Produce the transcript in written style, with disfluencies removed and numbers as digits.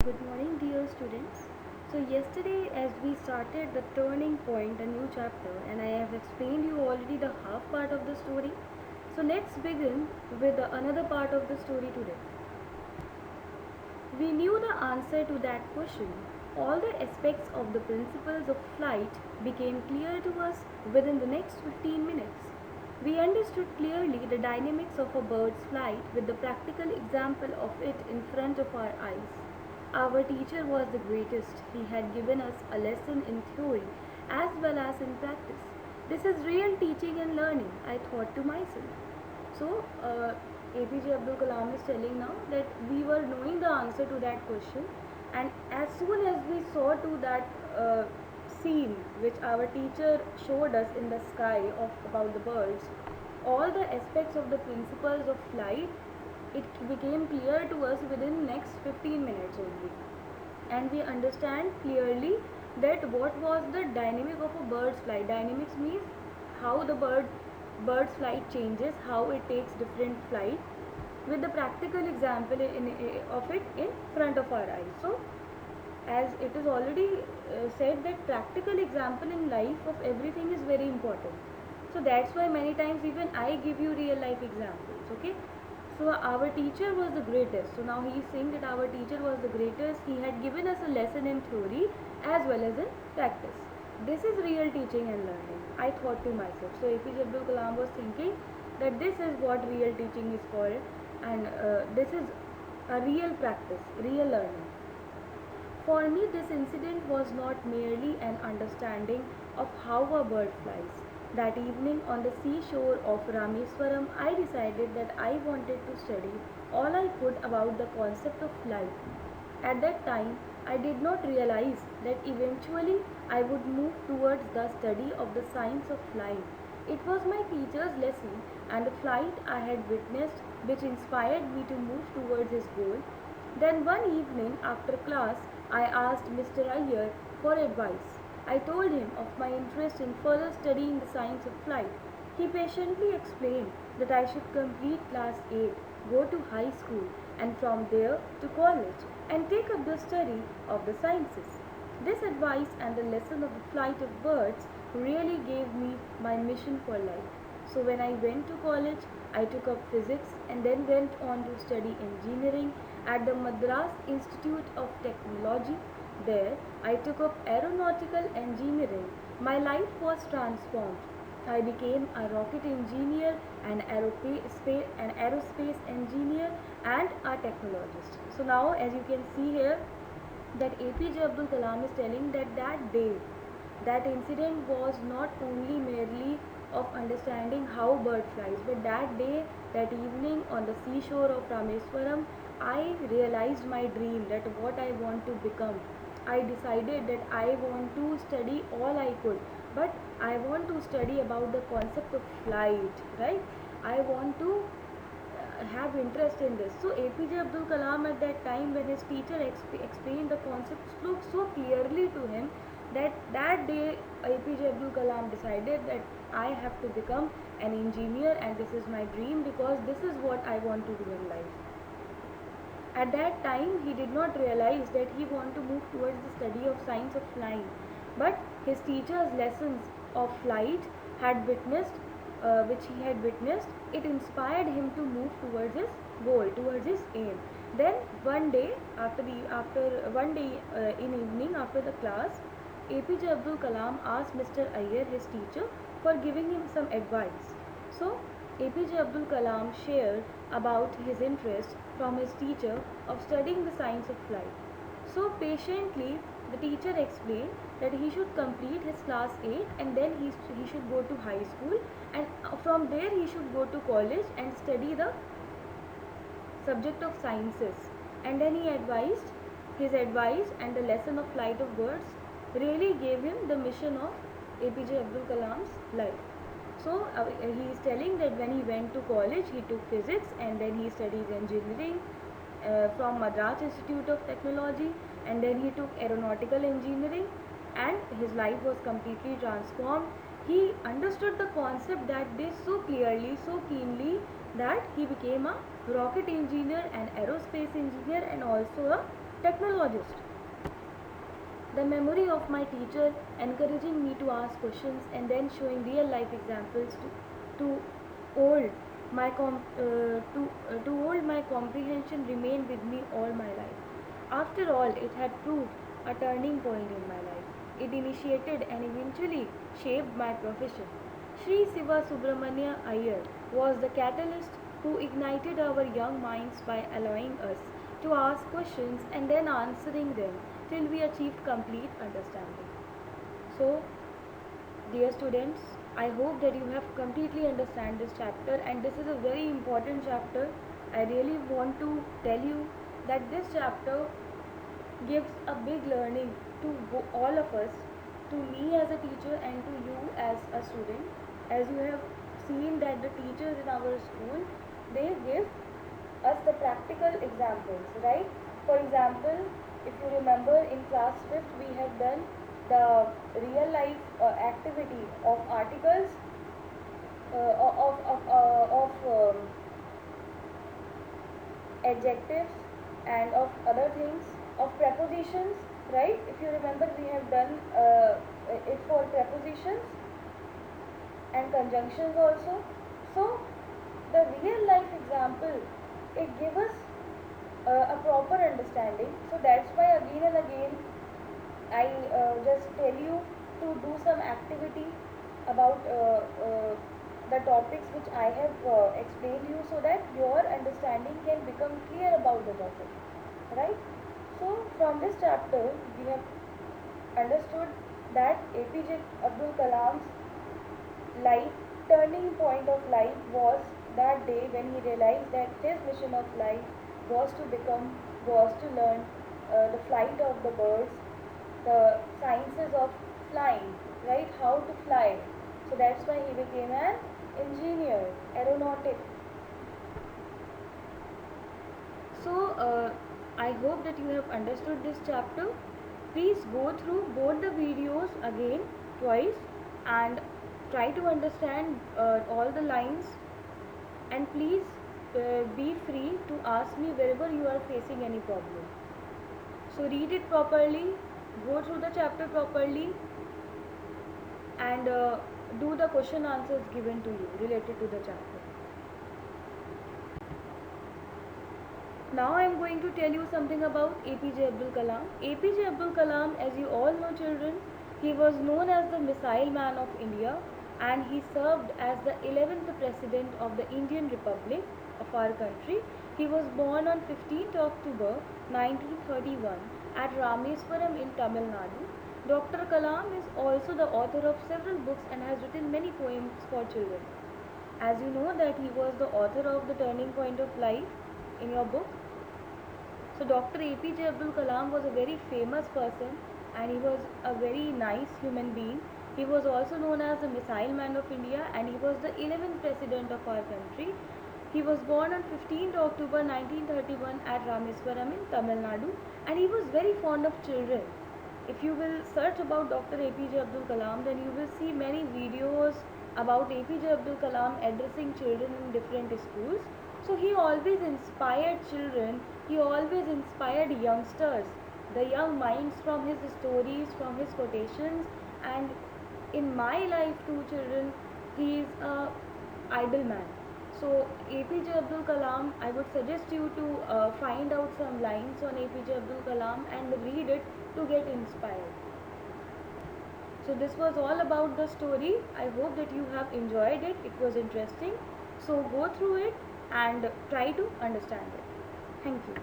Good morning, dear students. So, yesterday, as we started the turning point, a new chapter, and I have explained you already the half part of the story. So, let's begin with another part of the story today. We knew the answer to that question. All the aspects of the principles of flight became clear to us within the next 15 minutes. We understood clearly the dynamics of a bird's flight with the practical example of it in front of our eyes. Our teacher was the greatest. He had given us a lesson in theory as well as in practice. This is real teaching and learning, I thought to myself. So, APJ Abdul Kalam is telling now that we were knowing the answer to that question, and as soon as we saw to that scene which our teacher showed us in the sky of about the birds, all the aspects of the principles of flight, it became clear to us within next 15 minutes only, and we understand clearly that what was the dynamic of a bird's flight. Dynamics means how the bird's flight changes, how it takes different flight, with the practical example of it in front of our eyes. So, as it is already said that practical example in life of everything is very important. So that's why many times even I give you real life examples. Okay. So our teacher was the greatest. So now he is saying that our teacher was the greatest. He had given us a lesson in theory as well as in practice. This is real teaching and learning, I thought to myself. So APJ Abdul Kalam was thinking that this is what real teaching is called, and this is a real practice, real learning. For me, this incident was not merely an understanding of how a bird flies. That evening on the seashore of Rameswaram, I decided that I wanted to study all I could about the concept of flight. At that time, I did not realize that eventually I would move towards the study of the science of flying. It was my teacher's lesson and the flight I had witnessed which inspired me to move towards his goal. Then one evening after class, I asked Mr. Iyer for advice. I told him of my interest in further studying the science of flight. He patiently explained that I should complete class 8, go to high school, and from there to college, and take up the study of the sciences. This advice and the lesson of the flight of birds really gave me my mission for life. So when I went to college, I took up physics and then went on to study engineering at the Madras Institute of Technology. There, I took up aeronautical engineering. My life was transformed. I became a rocket engineer, an aerospace engineer, and a technologist. So now, as you can see here, that APJ Abdul Kalam is telling that that day, that incident was not only merely of understanding how bird flies, but that day, that evening on the seashore of Rameswaram, I realized my dream, that what I want to become. I decided that I want to study all I could, but I want to study about the concept of flight, right? I want to have interest in this. So APJ Abdul Kalam at that time, when his teacher explained the concept so clearly to him, that day APJ Abdul Kalam decided that I have to become an engineer and this is my dream because this is what I want to do in life. At that time, he did not realize that he wanted to move towards the study of science of flying, but his teacher's lessons of flight had witnessed, which he had witnessed, it inspired him to move towards his goal, towards his aim. Then one day, in evening after the class, APJ Abdul Kalam asked Mr. Iyer, his teacher, for giving him some advice. So APJ Abdul Kalam shared about his interest from his teacher of studying the science of flight. So patiently, the teacher explained that he should complete his class 8 and then he should go to high school, and from there he should go to college and study the subject of sciences. And then he advised, his advice and the lesson of flight of birds really gave him the mission of APJ Abdul Kalam's life. So he is telling that when he went to college, he took physics and then he studied engineering from Madras Institute of Technology, and then he took aeronautical engineering, and his life was completely transformed. He understood the concept that day so clearly, so keenly, that he became a rocket engineer, an aerospace engineer, and also a Technologist. The memory of my teacher encouraging me to ask questions and then showing real life examples to hold to hold my comprehension remained with me all my life. After all, it had proved a turning point in my life. It initiated and eventually shaped my profession. Sri Siva Subramania Iyer was the catalyst who ignited our young minds by allowing us to ask questions and then answering them till we achieved complete understanding. So, dear students, I hope that you have completely understand this chapter, and this is a very important chapter. I really want to tell you that this chapter gives a big learning to all of us, to me as a teacher and to you as a student. As you have seen that the teachers in our school, they give us the practical examples, right? For example, if you remember in class 5th we have done the real life activity of articles of adjectives and of other things, of prepositions, right? If you remember, we have done it for prepositions and conjunctions also. So the real life example, it gives us a proper understanding. So that's why again and again I just tell you to do some activity about the topics which I have explained you, so that your understanding can become clear about the topic, right? So from this chapter we have understood that APJ Abdul Kalam's life, turning point of life was that day when he realized that his mission of life was to learn the flight of the birds, the sciences of flying, right? How to fly. So that's why he became an engineer, aeronautic. So I hope that you have understood this chapter. Please go through both the videos again twice and try to understand all the lines, and please be free to ask me wherever you are facing any problem. So read it properly, go through the chapter properly, and do the question answers given to you related to the chapter. Now I am going to tell you something about APJ Abdul Kalam. APJ Abdul Kalam, as you all know children, he was known as the Missile Man of India, and he served as the 11th President of the Indian Republic of our country. He was born on 15th October 1931 at Rameswaram in Tamil Nadu. Dr. Kalam is also the author of several books and has written many poems for children. As you know that he was the author of The Turning Point of Life in your book. So Dr. APJ Abdul Kalam was a very famous person, and he was a very nice human being. He was also known as the Missile Man of India, and he was the 11th President of our country. He was born on 15th October 1931 at Rameswaram in Tamil Nadu, and he was very fond of children. If you will search about Dr. APJ Abdul Kalam, then you will see many videos about APJ Abdul Kalam addressing children in different schools. So he always inspired children, he always inspired youngsters, the young minds, from his stories, from his quotations. And in my life too children, he is a idol man. So APJ Abdul Kalam, I would suggest you to find out some lines on APJ Abdul Kalam and read it to get inspired. So this was all about the story. I hope that you have enjoyed it. It was interesting. So go through it and try to understand it. Thank you.